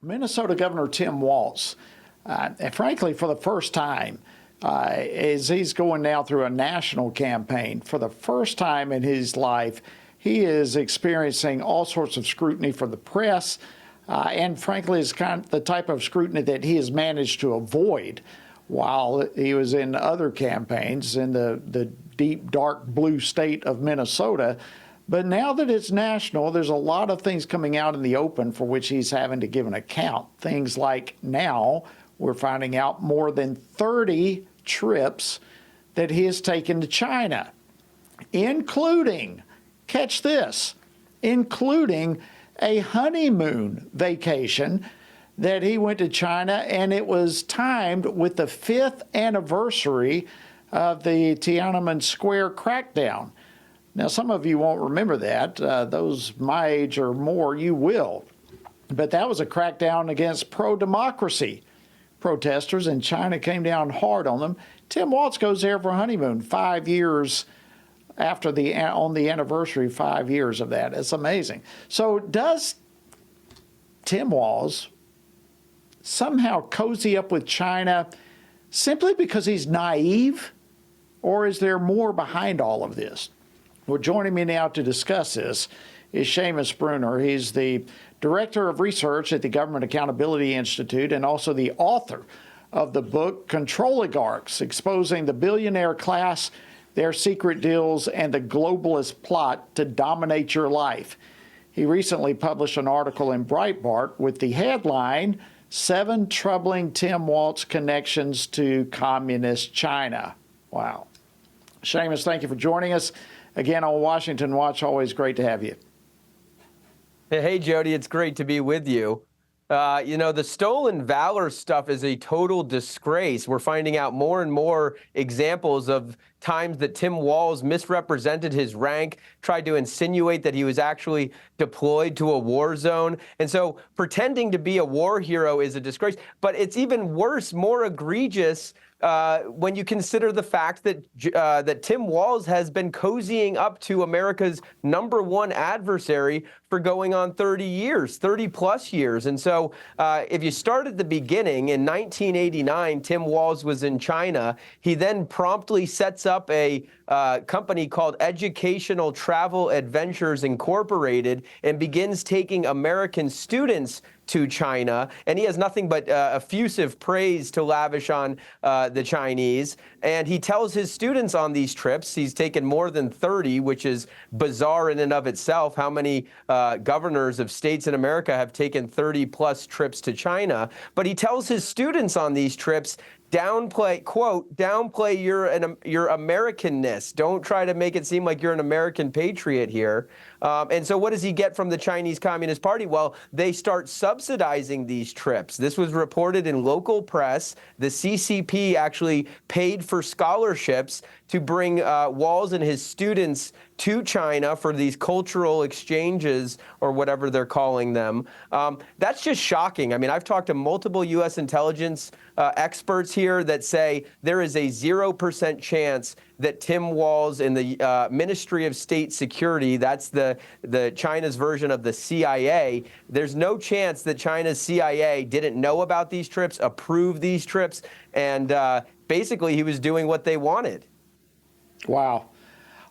Minnesota Governor Tim Walz, and frankly, for the first time, as he's going now through a national campaign, for the first time in his life, he is experiencing all sorts of scrutiny from the press, and frankly, is kind of the type of scrutiny that he has managed to avoid while he was in other campaigns in the deep, dark blue state of Minnesota. But now that it's national, there's a lot of things coming out in the open for which he's having to give an account. Things like now we're finding out more than 30 trips that he has taken to China, including, catch this, including a honeymoon vacation that he went to China, and it was timed with the 5th anniversary of the Tiananmen Square crackdown. Now, some of you won't remember that. Those my age or more, you will. But that was a crackdown against pro-democracy protesters, and China came down hard on them. Tim Walz goes there for a honeymoon 5 years after on the anniversary, 5 years of that. It's amazing. So does Tim Walz somehow cozy up with China simply because he's naive, or is there more behind all of this? Well, joining me now to discuss this is Seamus Bruner. He's the Director of Research at the Government Accountability Institute and also the author of the book Controligarchs, Exposing the Billionaire Class, Their Secret Deals, and the Globalist Plot to Dominate Your Life. He recently published an article in Breitbart with the headline, 7 Troubling Tim Walz Connections to Communist China. Wow. Seamus, thank you for joining us. Again, on Washington Watch, always great to have you. Hey, Jody, it's great to be with you. You know, the stolen valor stuff is a total disgrace. We're finding out more and more examples of times that Tim Walz misrepresented his rank, tried to insinuate that he was actually deployed to a war zone. And so pretending to be a war hero is a disgrace. But it's even worse, more egregious when you consider the fact that that Tim Walz has been cozying up to America's #1 adversary for going on 30 years, 30 plus years. And so if you start at the beginning, in 1989, Tim Walz was in China. He then promptly sets up a company called Educational Travel Adventures Incorporated and begins taking American students to China, and he has nothing but effusive praise to lavish on the Chinese. And he tells his students on these trips, he's taken more than 30, which is bizarre in and of itself. How many governors of states in America have taken 30 plus trips to China? But he tells his students on these trips, downplay, quote, downplay your Americanness. Don't try to make it seem like you're an American patriot here. And so what does he get from the Chinese Communist Party? Well, they start subsidizing these trips. This was reported in local press. The CCP actually paid for scholarships to bring Walz and his students to China for these cultural exchanges, or whatever they're calling them. That's just shocking. I mean, I've talked to multiple U.S. intelligence experts here that say there is a 0% chance that Tim Walz in the Ministry of State Security, that's the China's version of the CIA, there's no chance that China's CIA didn't know about these trips, approved these trips, and basically he was doing what they wanted. Wow.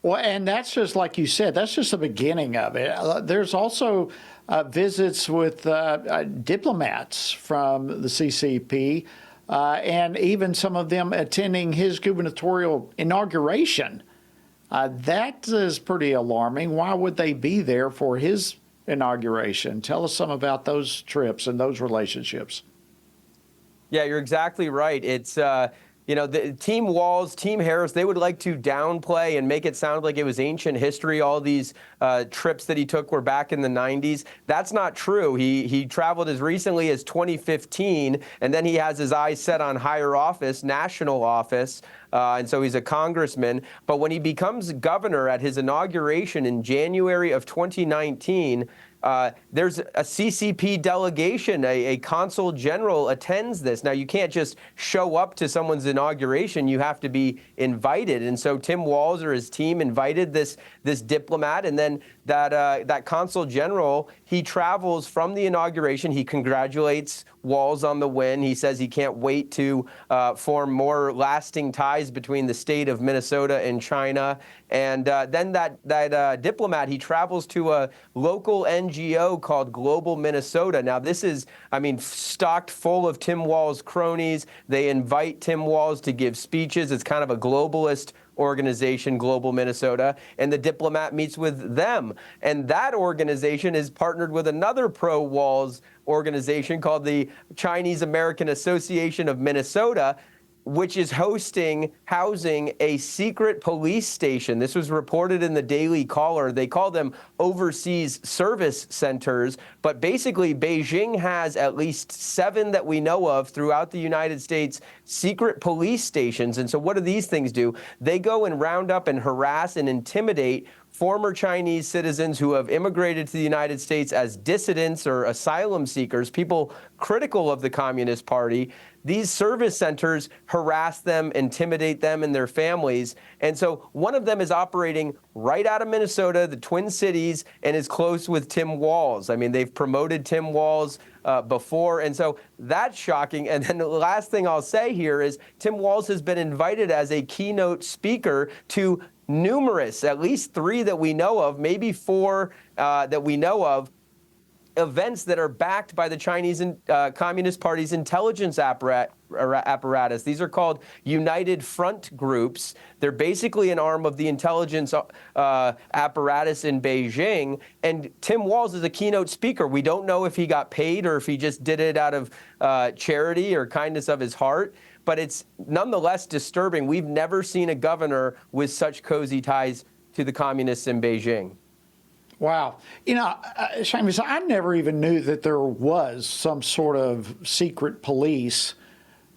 Well, and that's just like you said, that's just the beginning of it. There's also visits with diplomats from the CCP, and even some of them attending his gubernatorial inauguration. That is pretty alarming. Why would they be there for his inauguration? Tell us some about those trips and those relationships. Yeah, you're exactly right. It's you know, the Team Walz, Team Harris, they would like to downplay and make it sound like it was ancient history. All these trips that he took were back in the 90s. That's not true. He traveled as recently as 2015, and then he has his eyes set on higher office, national office, and so he's a congressman. But when he becomes governor at his inauguration in January of 2019, there's a CCP delegation, a consul general attends this. Now, you can't just show up to someone's inauguration. You have to be invited. And so Tim Walz or his team invited this diplomat, and then that consul general, he travels from the inauguration. He congratulates Walz on the win. He says he can't wait to form more lasting ties between the state of Minnesota and China. And then that diplomat, he travels to a local NGO called Global Minnesota. Now, this is, I mean, stocked full of Tim Walz cronies. They invite Tim Walz to give speeches. It's kind of a globalist organization, Global Minnesota, and the diplomat meets with them. And that organization is partnered with another pro-Walz organization called the Chinese American Association of Minnesota, which is housing a secret police station. This was reported in the Daily Caller. They call them overseas service centers, but basically Beijing has at least 7 that we know of throughout the United States, secret police stations. And so what do these things do? They go and round up and harass and intimidate former Chinese citizens who have immigrated to the United States as dissidents or asylum seekers, people critical of the Communist Party. These service centers harass them, intimidate them and their families. And so one of them is operating right out of Minnesota, the Twin Cities, and is close with Tim Walz. I mean, they've promoted Tim Walz before. And so that's shocking. And then the last thing I'll say here is Tim Walz has been invited as a keynote speaker to numerous, at least 3 that we know of, maybe 4 that we know of, events that are backed by the Chinese Communist Party's intelligence apparatus. These are called United Front groups. They're basically an arm of the intelligence apparatus in Beijing. And Tim Walz is a keynote speaker. We don't know if he got paid or if he just did it out of charity or kindness of his heart. But it's nonetheless disturbing. We've never seen a governor with such cozy ties to the communists in Beijing. Wow. You know, Seamus, I never even knew that there was some sort of secret police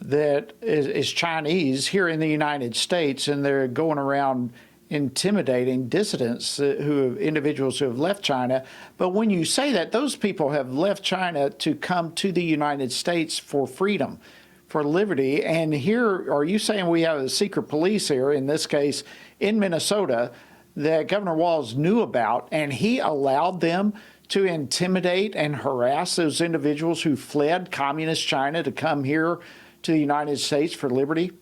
that is Chinese here in the United States, and they're going around intimidating dissidents, individuals who have left China. But when you say that, those people have left China to come to the United States for freedom, for liberty. And here, are you saying we have a secret police here, in this case in Minnesota, that Governor Walz knew about, and he allowed them to intimidate and harass those individuals who fled communist China to come here to the United States for liberty?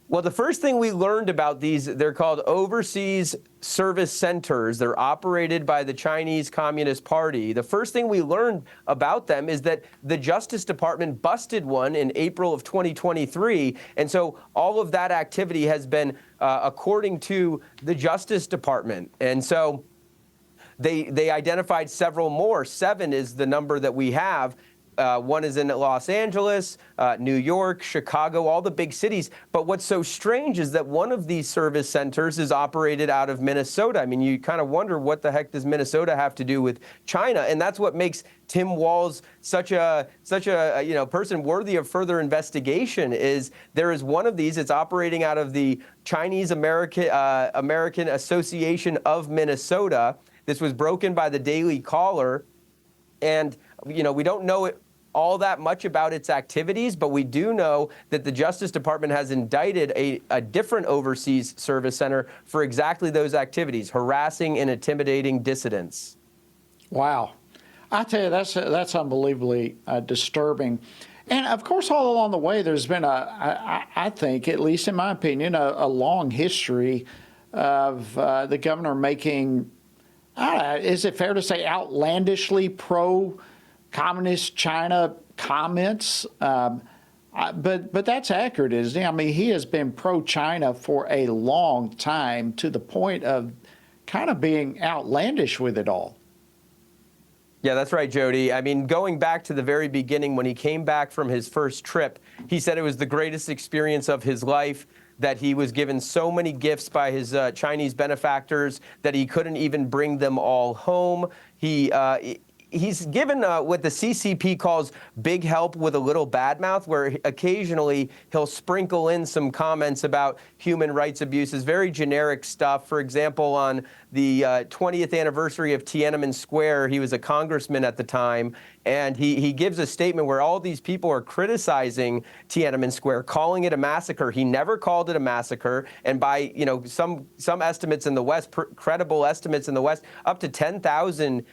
Well, the first thing we learned about these, they're called overseas service centers. They're operated by the Chinese Communist Party. The first thing we learned about them is that the Justice Department busted one in April of 2023. And so all of that activity has been according to the Justice Department. And so they identified several more. 7 is the number that we have. One is in Los Angeles, New York, Chicago, all the big cities. But what's so strange is that one of these service centers is operated out of Minnesota. I mean, you kind of wonder, what the heck does Minnesota have to do with China? And that's what makes Tim Walz such a person worthy of further investigation. Is there is one of these. It's operating out of the Chinese American Association of Minnesota. This was broken by the Daily Caller, and we don't know all that much about its activities, but we do know that the Justice Department has indicted a different overseas service center for exactly those activities, harassing and intimidating dissidents. Wow. I tell you, that's unbelievably disturbing. And of course, all along the way, there's been I think, at least in my opinion, a long history of the governor making, is it fair to say, outlandishly pro-communist China comments? But that's accurate, isn't it? I mean, he has been pro-China for a long time, to the point of kind of being outlandish with it all. Yeah, that's right, Jody. I mean, going back to the very beginning, when he came back from his first trip, he said it was the greatest experience of his life, that he was given so many gifts by his Chinese benefactors that he couldn't even bring them all home. He's given what the CCP calls big help with a little bad mouth, where occasionally he'll sprinkle in some comments about human rights abuses, very generic stuff. For example, on the 20th anniversary of Tiananmen Square, he was a congressman at the time, And he gives a statement where all these people are criticizing Tiananmen Square, calling it a massacre. He never called it a massacre. And by some estimates in the West, credible estimates in the West, up to 10,000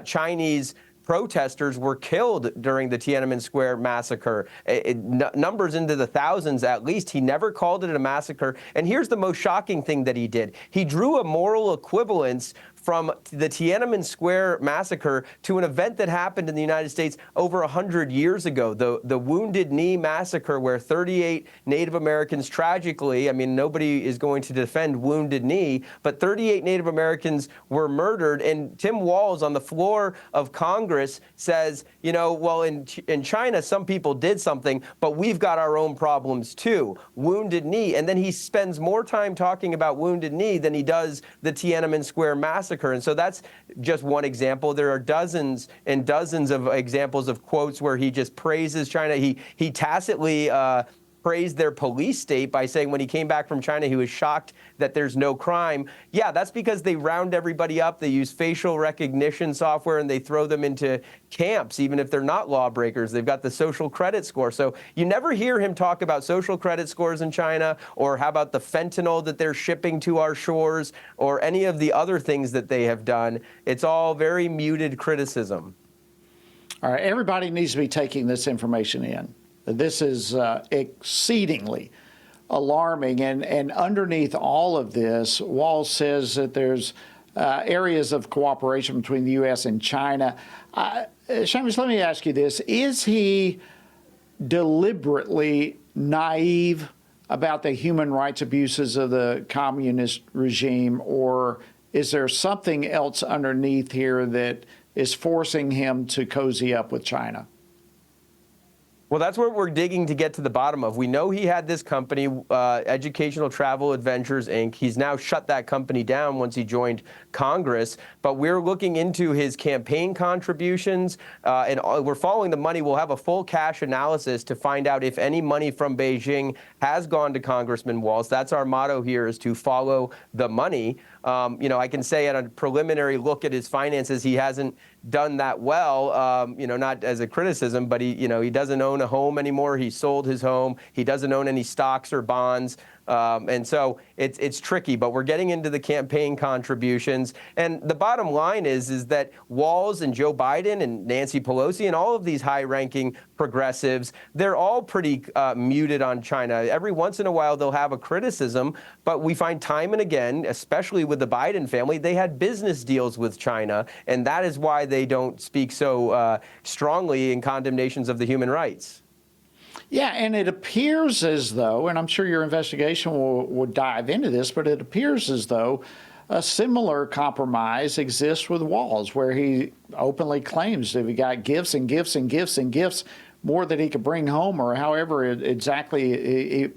Chinese protesters were killed during the Tiananmen Square massacre. Numbers into the thousands at least. He never called it a massacre. And here's the most shocking thing that he did. He drew a moral equivalence from the Tiananmen Square massacre to an event that happened in the United States over 100 years ago, the Wounded Knee massacre, where 38 Native Americans tragically, I mean, nobody is going to defend Wounded Knee, but 38 Native Americans were murdered. And Tim Walz on the floor of Congress says, well, in China, some people did something, but we've got our own problems too. Wounded Knee. And then he spends more time talking about Wounded Knee than he does the Tiananmen Square massacre. And so that's just one example. There are dozens and dozens of examples of quotes where he just praises China. He tacitly praised their police state by saying when he came back from China, he was shocked that there's no crime. Yeah, that's because they round everybody up. They use facial recognition software and they throw them into camps, even if they're not lawbreakers. They've got the social credit score. So you never hear him talk about social credit scores in China, or how about the fentanyl that they're shipping to our shores, or any of the other things that they have done. It's all very muted criticism. All right, everybody needs to be taking this information in. This is exceedingly alarming. And underneath all of this, Walz says that there's areas of cooperation between the U.S. and China. Seamus, let me ask you this. Is he deliberately naive about the human rights abuses of the communist regime, or is there something else underneath here that is forcing him to cozy up with China? Well, that's what we're digging to get to the bottom of. We know he had this company, Educational Travel Adventures, Inc. He's now shut that company down once he joined Congress. But we're looking into his campaign contributions, and we're following the money. We'll have a full cash analysis to find out if any money from Beijing has gone to Congressman Walz. That's our motto here, is to follow the money. I can say at a preliminary look at his finances, he hasn't done that well, not as a criticism, but he doesn't own a home anymore. He sold his home. He doesn't own any stocks or bonds. And so it's tricky, but we're getting into the campaign contributions. And the bottom line is that Walz and Joe Biden and Nancy Pelosi and all of these high-ranking progressives, they're all pretty muted on China. Every once in a while, they'll have a criticism, but we find time and again, especially with the Biden family, they had business deals with China, and that is why they don't speak so strongly in condemnations of the human rights. Yeah, and it appears as though, and I'm sure your investigation will dive into this, but it appears as though a similar compromise exists with Walz, where he openly claims that he got gifts and gifts and gifts and gifts, more that he could bring home, or however exactly it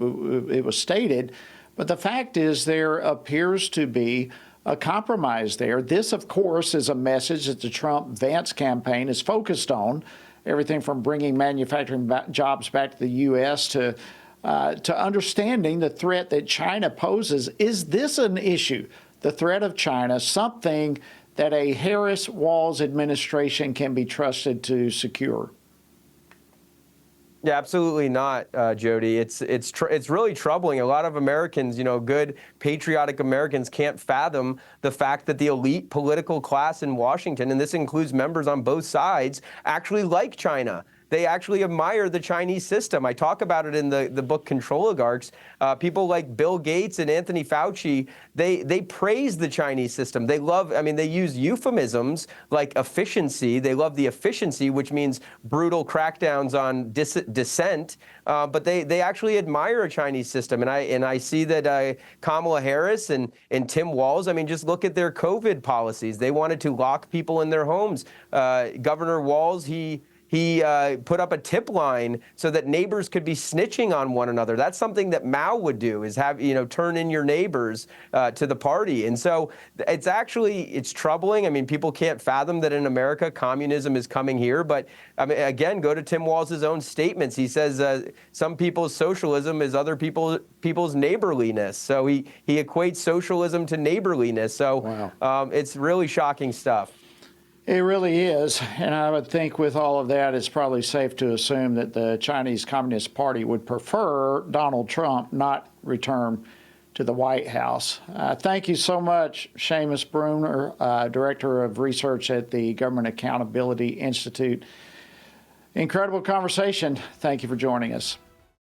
was stated. But the fact is, there appears to be a compromise there. This, of course, is a message that the Trump-Vance campaign is focused on. Everything from bringing manufacturing jobs back to the U.S. to understanding the threat that China poses. Is this an issue, the threat of China, something that a Harris-Walz administration can be trusted to secure? Yeah, absolutely not, Jody. It's really troubling. A lot of Americans, good patriotic Americans, can't fathom the fact that the elite political class in Washington, and this includes members on both sides, actually like China. They actually admire the Chinese system. I talk about it in the book Controligarchs. People like Bill Gates and Anthony Fauci, they praise the Chinese system. They love, they use euphemisms like efficiency. They love the efficiency, which means brutal crackdowns on dissent. But they actually admire a Chinese system. And I see that Kamala Harris and Tim Walz, just look at their COVID policies. They wanted to lock people in their homes. Governor Walz, he put up a tip line so that neighbors could be snitching on one another. That's something that Mao would do, is have, turn in your neighbors to the party. And so it's troubling. People can't fathom that in America, communism is coming here. But again, go to Tim Walz's own statements. He says some people's socialism is other people's neighborliness. So he equates socialism to neighborliness. So wow. It's really shocking stuff. It really is. And I would think with all of that, it's probably safe to assume that the Chinese Communist Party would prefer Donald Trump not return to the White House. Thank you so much, Seamus Bruner, Director of Research at the Government Accountability Institute. Incredible conversation. Thank you for joining us.